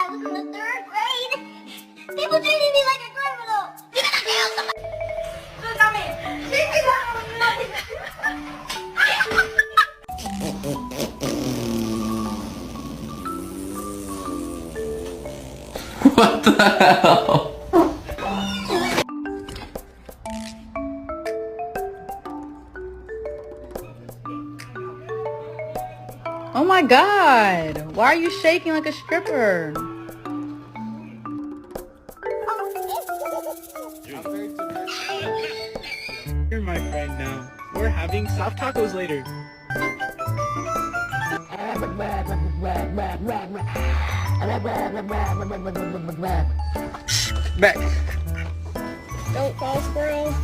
I was in the 3rd grade. People treated me like a criminal. You gotta kill somebody. Look at me. What the hell? Oh my god! Why are you shaking like a stripper? You're my friend now. We're having soft tacos later. Back. Don't fall, squirrel.